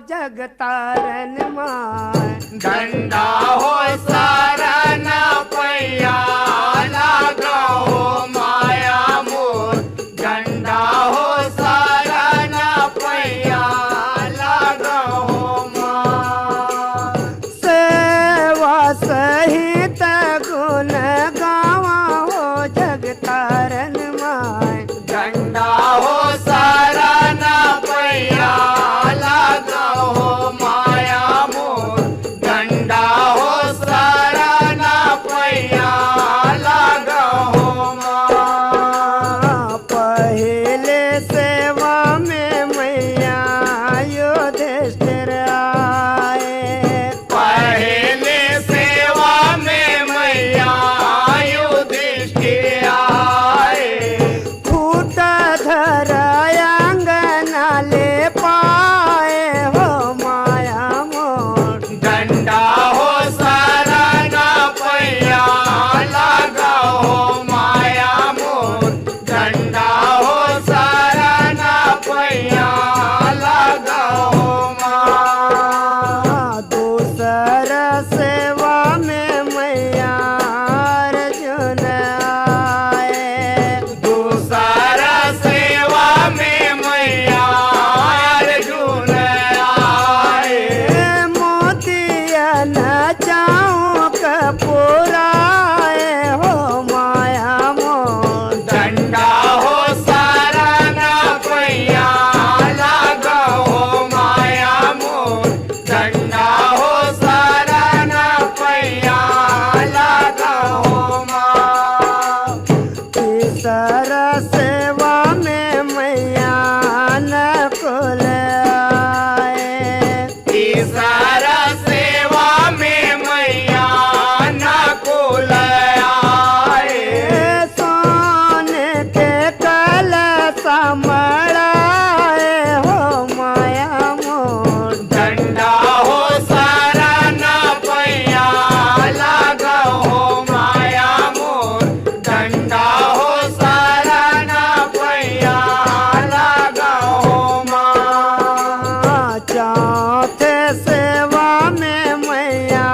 जगतारन माय डंडा हो शरण पैया लागो माया मोर डंडा हो शरण पैया लागो माँ सेवा सहित गुण गावा हो जगतारन माय डंडा हो शरण पैया लागो माया मोर डंडा हो शरण पैया लागो माँ पहले सेवा में मैया युधिष्ठिर आए पहले सेवा में मैया युधिष्ठिर आए फूट धर अंगना ले पाए हो माया मोर डंडा हो शरण पैया लागो माया मोर डंडा हो शरण पैया लागो माँ दूसर सेवा में मैया अर्जुन आए दूसर सेवा में मैया अर्जुन आए मोतियन चाऊक पुराए हो माया मोर डंडा हो शरण पैया लागो माया मोर डंडा हो शरण पैया लागो माँ तीसर सेवा में मैया नकुल आए तीसर सेवा में मैया नकुल आए सोन के कलश मड़ाए हो माया मोर डंडा हो शरण पैया लागो माया मोर डंडा हो शरण पैया लागो माँ चौथे सेवा में मैया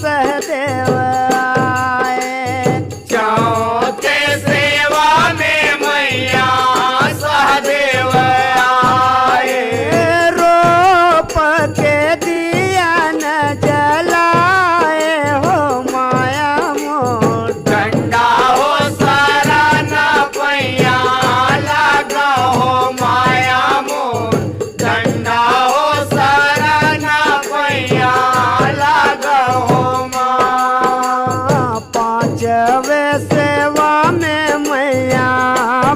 सहदेव आए चौथे सेवा में मैया सहदेव आए रोप के दिया न जलाए हो माया मोर डंडा हो शरण पैया लागो माया मोर डंडा हो शरण पैया लागो माँ पांचवे सेवा में मैया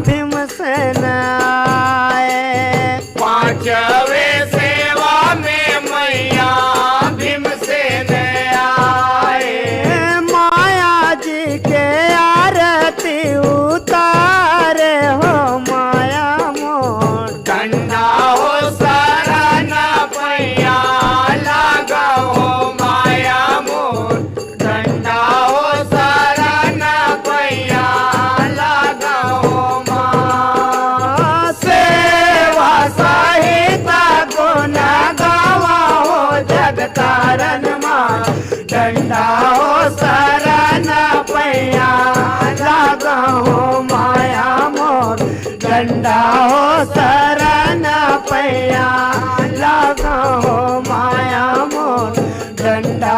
भीमसेन आए पांचवे सेवा में मैया भीमसेन आए माया जी के आरती उतारे हो माया मोर डंडा हो शरण पैया लागो माया मोर डंडा हो शरण पैया लागो माँ सेवा सहित गुण गावा हो जगतारन माँ डंडा हो शरण पैया लागो माया मोर डंडा हो शरण पैया लागो माया मोर डंडा